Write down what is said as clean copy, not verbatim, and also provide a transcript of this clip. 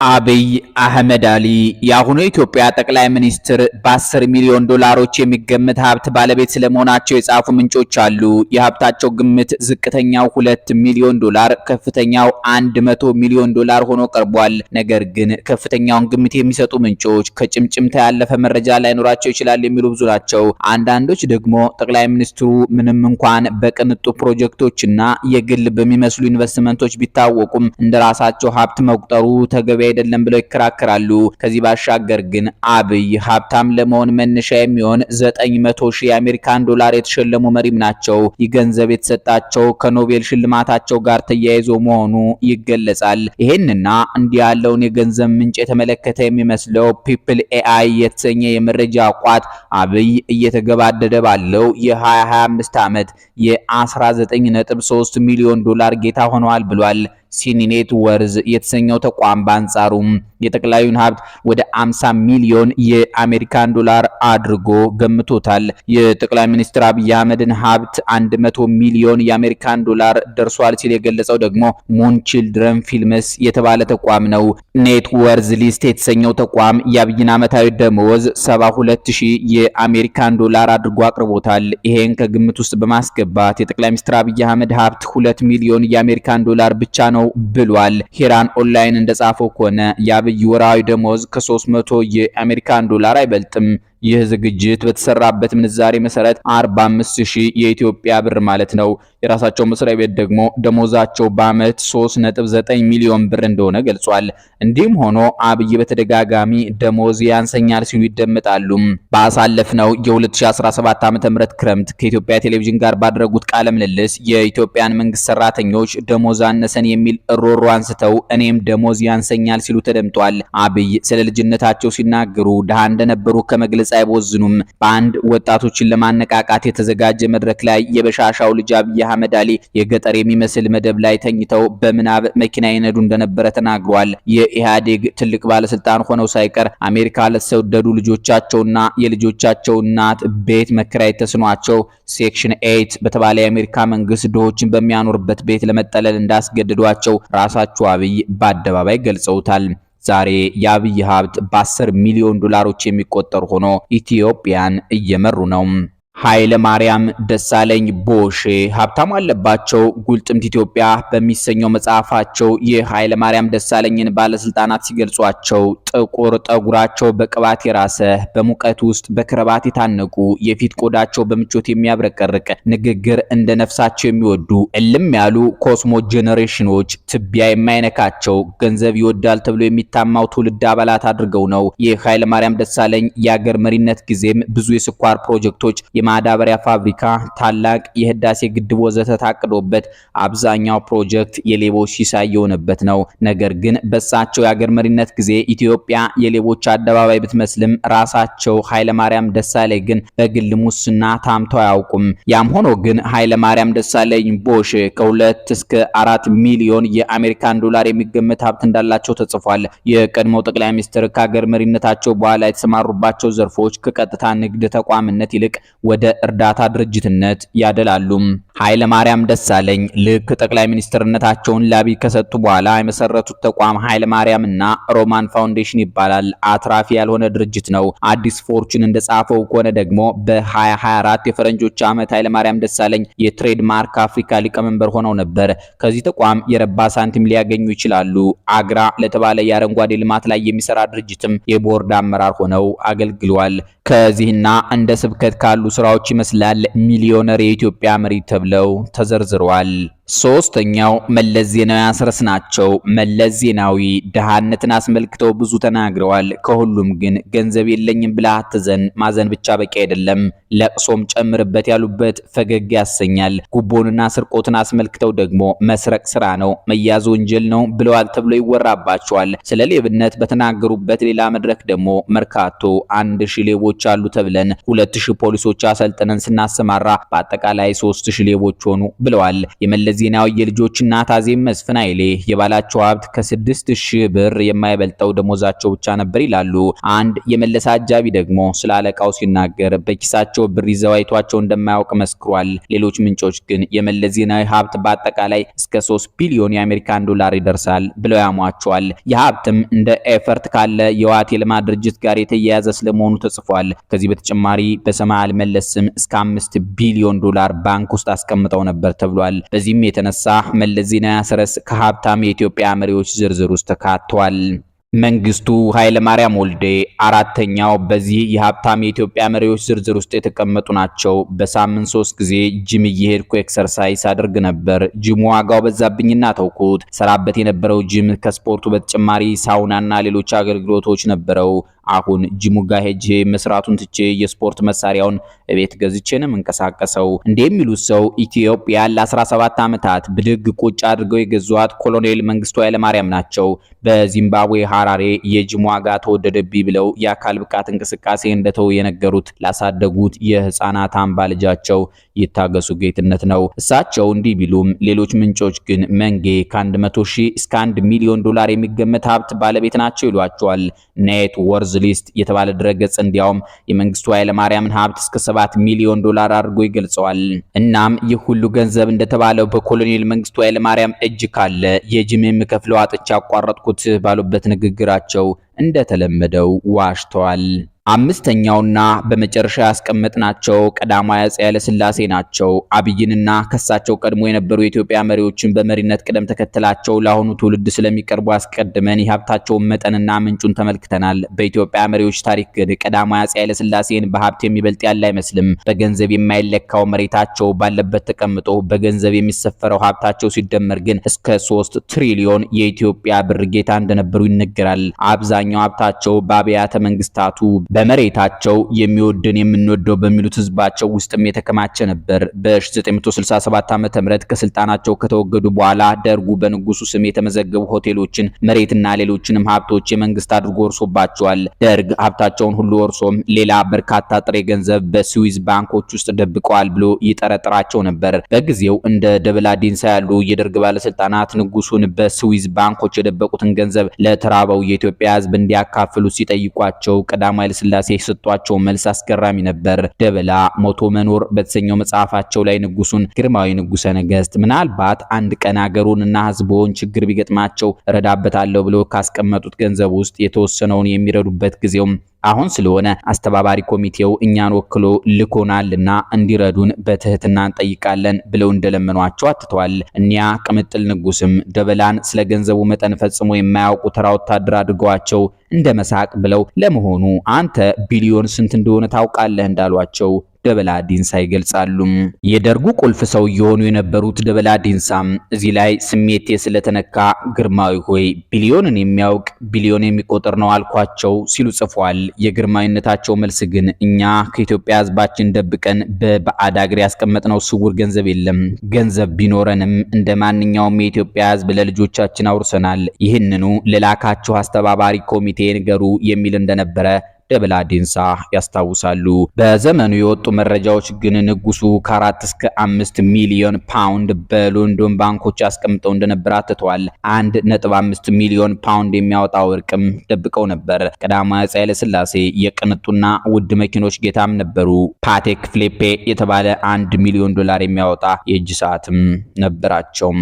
አብይ አህመድ አሊ የአሁኑ የኢትዮጵያ ጠቅላይ ሚኒስትር በ10 ሚሊዮን ዶላሮች የሚገመት ሀብት ባለቤት ስለመሆናቸው የጻፉ ምንጮች አሉ። የሀብታቸው ግምት ዝቅተኛው 2 ሚሊዮን ዶላር፣ ከፍተኛው 100 ሚሊዮን ዶላር ሆኖ ቀርቧል። ነገር ግን ከፍተኛውን ግምት የሚሰጡ ምንጮች ከጭምጭምታ ያለፈ መረጃ ላይኖራቸው ይችላል የሚሉ ብዙ ናቸው። አንዳንዶች ደግሞ ጠቅላይ ሚኒስትሩ ምንም እንኳን በቅንጡ ፕሮጀክቶችና የግል በሚመስሉ ኢንቨስትመንቶች ቢታወቁም እንደራሳቸው ሀብት መቁጠሩ ተገቢ አይደለም ብለው ይከራከራሉ። ከዚህ ባሻገር ግን አብይ ሀብታም ለመሆን መነሻ የሚሆን 900 ሺህ የአሜሪካን ዶላር የተሸለሙ መሪም ናቸው። ይህ ገንዘብ የተሰጣቸው ከኖቤል ሽልማታቸው ጋር ተያይዞ መሆኑ ይገለጻል። ይሄንና እንዲህ ያለውን የገንዘብ ምንጭ የተመለከተ የሚመስለው ፒፕል ኤአይ የተሰኘ የመረጃ ቋት አብይ እየተገባደደ ባለው የ2025 ዓመት የ19.3 ሚሊዮን ዶላር ጌታ ሆነዋል ብሏል። ሲኒኔት ወርዝ የተሰኘው ተቋም በአንጻሩም የጠቅላዩን ሀብት ወደ 50 ሚሊዮን የአሜሪካን ዶላር አድርጎ ገምቶታል። የጠቅላይ ሚኒስትር አብይ አህመድን ሀብት 100 ሚሊዮን የአሜሪካን ዶላር ደርሷል ሲል የገለጸው ደግሞ ሙን ቺልድረን ፊልምስ የተባለ ተቋም ነው። ኔት ወርዝ ሊስት የተሰኘው ተቋም የአብይን ዓመታዊ ደመወዝ 72000 የአሜሪካን ዶላር አድርጎ አቅርቦታል። ይሄን ከግምት ውስጥ በማስገባት የጠቅላይ ሚኒስትር አብይ አህመድ ሀብት 2 ሚሊዮን የአሜሪካን ዶላር ብቻ ነው ብሏል። ሂራን ኦንላይን እንደጻፈው ከሆነ የአብይ ወራዊ ደሞዝ ከ300 የአሜሪካን ዶላር አይበልጥም። ይህ ዝግጅት በተሰራበት ምንዛሬ መሰረት 45000 የኢትዮጵያ ብር ማለት ነው። የራሳቸው መስሪያ ቤት ደግሞ ደሞዛቸው በአመት 3.9 ሚሊዮን ብር እንደሆነ ገልጿል። እንዲህም ሆኖ አብይ በተደጋጋሚ ደሞዝ ያንሰኛል ሲሉ ይደመጣሉ። ባሳለፍነው የ2017 ዓ.ም ክረምት ከኢትዮጵያ ቴሌቪዥን ጋር ባደረጉት ቃለ ምልልስ የኢትዮጵያን መንግስት ሰራተኞች ደሞዝ አነሰን የሚል ሮሮ አንስተው እኔም ደሞዝ ያንሰኛል ሲሉ ተደምጧል። አብይ ስለ ልጅነታቸው ሲናገሩ ድሃ እንደነበሩ ከመግለጽ አይቦዝኑም። በአንድ ወጣቶችን ለማነቃቃት የተዘጋጀ መድረክ ላይ የበሻሻው ልጅ አብይ አህመድ አሊ የገጠር የሚመስል መደብ ላይ ተኝተው በምናብ መኪና ይነዱ እንደነበረ ተናግሯል። የኢህአዴግ ትልቅ ባለስልጣን ሆነው ሳይቀር አሜሪካ ለተሰደዱ ልጆቻቸውና የልጆቻቸው እናት ቤት መከራየት ተስኗቸው ሴክሽን 8 በተባለ የአሜሪካ መንግስት ድሆችን በሚያኖርበት ቤት ለመጠለል እንዳስገድዷቸው ራሳቸው አብይ በአደባባይ ገልጸውታል። ዛሬ የአብይ ሀብት በ10 ሚሊዮን ዶላሮች የሚቆጠር ሆኖ ኢትዮጵያን እየመሩ ነው። ኃይለ ማርያም ደሳለኝ ቦሼ ሀብታም አለባቸው ጉልጥምት ኢትዮጵያ በሚሰኘው መጽሐፋቸው የኃይለ ማርያም ደሳለኝን ባለስልጣናት ሲገልጿቸው ጥቁር ጠጉራቸው በቅባት የራሰ በሙቀት ውስጥ በክረባት የታነቁ የፊት ቆዳቸው በምቾት የሚያብረቀርቅ ንግግር እንደ ነፍሳቸው የሚወዱ እልም ያሉ ኮስሞ ጄኔሬሽኖች ትቢያ የማይነካቸው ገንዘብ ይወዳል ተብሎ የሚታማው ትውልድ አባላት አድርገው ነው። የኃይለ ማርያም ደሳለኝ የአገር መሪነት ጊዜም ብዙ የስኳር ፕሮጀክቶች የማዳበሪያ ፋብሪካ፣ ታላቅ የህዳሴ ግድብ ወዘተ ታቅዶበት አብዛኛው ፕሮጀክት የሌቦች ሲሳይ የሆነበት ነው። ነገር ግን በሳቸው የአገር መሪነት ጊዜ ኢትዮጵያ የሌቦች አደባባይ ብትመስልም ራሳቸው ኃይለ ማርያም ደሳለኝ ግን በግል ሙስና ታምተው አያውቁም። ያም ሆኖ ግን ኃይለ ማርያም ደሳለኝ ቦሼ ከ2 እስከ 4 ሚሊዮን የአሜሪካን ዶላር የሚገመት ሀብት እንዳላቸው ተጽፏል። የቀድሞው ጠቅላይ ሚኒስትር ከአገር መሪነታቸው በኋላ የተሰማሩባቸው ዘርፎች ከቀጥታ ንግድ ተቋምነት ይልቅ ወደ እርዳታ ድርጅትነት ያደላሉ። ኃይለ ማርያም ደሳለኝ ልክ ጠቅላይ ሚኒስትርነታቸውን ለአብይ ከሰጡ በኋላ የመሰረቱት ተቋም ኃይለ ማርያም እና ሮማን ፋውንዴሽን ይባላል። አትራፊ ያልሆነ ድርጅት ነው። አዲስ ፎርቹን እንደጻፈው ከሆነ ደግሞ በ2024 የፈረንጆች ዓመት ኃይለ ማርያም ደሳለኝ የትሬድማርክ አፍሪካ ሊቀመንበር ሆነው ነበር። ከዚህ ተቋም የረባ ሳንቲም ሊያገኙ ይችላሉ። አግራ ለተባለ የአረንጓዴ ልማት ላይ የሚሰራ ድርጅትም የቦርድ አመራር ሆነው አገልግሏል። ከዚህና እንደ ስብከት ካሉ ስራዎች ይመስላል ሚሊዮነር የኢትዮጵያ መሪ ተብለው ተዘርዝረዋል። ሶስተኛው መለስ ዜናዊ አስረስ ናቸው። መለስ ዜናዊ ድሃነትን አስመልክተው ብዙ ተናግረዋል። ከሁሉም ግን ገንዘብ የለኝም ብለህ አትዘን፣ ማዘን ብቻ በቂ አይደለም፣ ለቅሶም ጨምርበት ያሉበት ፈገግ ያሰኛል። ጉቦንና ስርቆትን አስመልክተው ደግሞ መስረቅ ስራ ነው፣ መያዝ ወንጀል ነው ብለዋል ተብሎ ይወራባቸዋል። ስለ ሌብነት በተናገሩበት ሌላ መድረክ ደግሞ መርካቶ 1000 ሌቦች አሉ ተብለን 2000 ፖሊሶች አሰልጥነን ስናሰማራ በአጠቃላይ 3000 ሌቦች ሆኑ ብለዋል። የመለስ ዜናዊ የልጆች እናት አዜብ መስፍን ኃይሌ የባላቸው ሀብት ከ6000 ብር የማይበልጠው ደሞዛቸው ብቻ ነበር ይላሉ። አንድ የመለስ አጃቢ ደግሞ ስለ አለቃው ሲናገር በኪሳቸው ብር ይዘው አይቷቸው እንደማያውቅ መስክሯል። ሌሎች ምንጮች ግን የመለስ ዜናዊ ሀብት በአጠቃላይ እስከ 3 ቢሊዮን የአሜሪካን ዶላር ይደርሳል ብለው ያሟቸዋል። የሀብትም እንደ ኤፈርት ካለ የዋት የልማት ድርጅት ጋር የተያያዘ ስለመሆኑ ተጽፏል። ከዚህ በተጨማሪ በሰማይ አልመለስ ስም እስከ 5 ቢሊዮን ዶላር ባንክ ውስጥ አስቀምጠው ነበር ተብሏል። በዚህም የተነሳ መለስ ዜናዊ አስረስ ከሀብታም የኢትዮጵያ መሪዎች ዝርዝር ውስጥ ተካቷል። መንግስቱ ኃይለማርያም ወልዴ አራተኛው በዚህ የሀብታም የኢትዮጵያ መሪዎች ዝርዝር ውስጥ የተቀመጡ ናቸው። በሳምንት 3 ጊዜ ጂም እየሄድኩ ኤክሰርሳይዝ አድርግ ነበር። ጂሙ ዋጋው በዛብኝና ተውኩት። ሰራበት የነበረው ጂም ከስፖርቱ በተጨማሪ ሳውናና ሌሎች አገልግሎቶች ነበረው። አሁን ጂሙ ጋር ሄጄ መስራቱን ትቼ የስፖርት መሳሪያውን ቤት ገዝቼ ነው መንቀሳቀሰው። እንደሚሉት ሰው ኢትዮጵያ ለ17 ዓመታት ብድግ ቁጭ አድርገው የገዟት ኮሎኔል መንግስቱ ኃይለማርያም ናቸው። በዚምባብዌ ሐራሬ የጂሙ ዋጋ ተወደደብኝ ብለው የአካል ብቃት እንቅስቃሴ እንደተው የነገሩት ላሳደጉት የህፃናት አምባ ልጃቸው ይታገሱ ጌትነት ነው። እሳቸው እንዲህ ቢሉም ሌሎች ምንጮች ግን መንጌ ከ100,000 እስከ 1 ሚሊዮን ዶላር የሚገመት ሀብት ባለቤት ናቸው ይሏቸዋል። ኔት ወርዝ ሊስት የተባለ ድረገጽ እንዲያውም የመንግስቱ ኃይለማርያምን ሀብት እስከ 7 ሚሊዮን ዶላር አድርጎ ይገልጸዋል። እናም ይህ ሁሉ ገንዘብ እንደተባለው በኮሎኔል መንግስቱ ኃይለማርያም እጅ ካለ የጂም የምከፍለው አጥቻ አቋረጥኩት ባሉበት ንግግራቸው እንደተለመደው ዋሽተዋል። አምስተኛውና በመጨረሻ ያስቀመጥናቸው ቀዳማዊ አፄ ኃይለ ሥላሴ ናቸው። አብይንና ከሳቸው ቀድሞ የነበሩ የኢትዮጵያ መሪዎችን በመሪነት ቅደም ተከተላቸው ለአሁኑ ትውልድ ስለሚቀርቡ አስቀድመን የሀብታቸውን መጠንና ምንጩን ተመልክተናል። በኢትዮጵያ መሪዎች ታሪክ ግን ቀዳማዊ አፄ ኃይለ ሥላሴን በሀብት የሚበልጥ ያለ አይመስልም። በገንዘብ የማይለካው መሬታቸው ባለበት ተቀምጦ በገንዘብ የሚሰፈረው ሀብታቸው ሲደመር ግን እስከ 3 ትሪሊዮን የኢትዮጵያ ብር ጌታ እንደነበሩ ይነገራል። አብዛኛው ሀብታቸው በአብያተ መንግስታቱ በመሬታቸው የሚወደን የምንወደው በሚሉት ህዝባቸው ውስጥም የተከማቸ ነበር። በ1967 ዓ.ም ከስልጣናቸው ከተወገዱ በኋላ ደርጉ በንጉሱ ስም የተመዘገቡ ሆቴሎችን፣ መሬትና ሌሎችንም ሀብቶች የመንግስት አድርጎ ወርሶባቸዋል። ደርግ ሀብታቸውን ሁሉ ወርሶም ሌላ በርካታ ጥሬ ገንዘብ በስዊዝ ባንኮች ውስጥ ደብቀዋል ብሎ ይጠረጥራቸው ነበር። በጊዜው እንደ ደበላ ዲንሳ ያሉ የደርግ ባለስልጣናት ንጉሱን በስዊዝ ባንኮች የደበቁትን ገንዘብ ለተራበው የኢትዮጵያ ህዝብ እንዲያካፍሉ ሲጠይቋቸው ቀዳማዊ ኃይለሥላሴ የሰጧቸው መልስ አስገራሚ ነበር። ደበላ ሞቶ መኖር በተሰኘው መጽሐፋቸው ላይ ንጉሱን ግርማዊ ንጉሰ ነገስት ምናልባት አንድ ቀን ሀገሩንና ህዝቡን ችግር ቢገጥማቸው ረዳበታለሁ ብሎ ካስቀመጡት ገንዘብ ውስጥ የተወሰነውን የሚረዱበት ጊዜውም አሁን ስለሆነ አስተባባሪ ኮሚቴው እኛን ወክሎ ልኮናልና እንዲረዱን በትህትና እንጠይቃለን ብለው እንደለመኗቸው አትተዋል። እኒያ ቅምጥል ንጉስም ደበላን ስለ ገንዘቡ መጠን ፈጽሞ የማያውቁ ተራ ወታደር አድርገዋቸው እንደ መሳቅ ብለው ለመሆኑ አንተ ቢሊዮን ስንት እንደሆነ ታውቃለህ እንዳሏቸው ደበላ ዲንሳ ይገልጻሉ። የደርጉ ቁልፍ ሰው የሆኑ የነበሩት ደበላ ዲንሳም እዚህ ላይ ስሜቴ ስለተነካ ግርማዊ ሆይ ቢሊዮንን የሚያውቅ ቢሊዮን የሚቆጥር ነው አልኳቸው ሲሉ ጽፏል። የግርማዊነታቸው መልስ ግን እኛ ከኢትዮጵያ ህዝባችን ደብቀን በባዕድ አገር ያስቀመጥነው ስውር ገንዘብ የለም። ገንዘብ ቢኖረንም እንደ ማንኛውም የኢትዮጵያ ህዝብ ለልጆቻችን አውርሰናል። ይህንኑ ለላካቸው አስተባባሪ ኮሚቴ ንገሩ የሚል እንደነበረ ደበላ ዲንሳ ያስታውሳሉ። በዘመኑ የወጡ መረጃዎች ግን ንጉሱ ከ4 እስከ 5 ሚሊዮን ፓውንድ በሎንዶን ባንኮች አስቀምጠው እንደነበር አትተዋል። 1.5 ሚሊዮን ፓውንድ የሚያወጣ ወርቅም ደብቀው ነበር። ቀዳማዊ አፄ ኃይለ ሥላሴ የቅንጡና ውድ መኪኖች ጌታም ነበሩ። ፓቴክ ፍሊፔ የተባለ $1 ሚሊዮን የሚያወጣ የእጅ ሰዓትም ነበራቸው።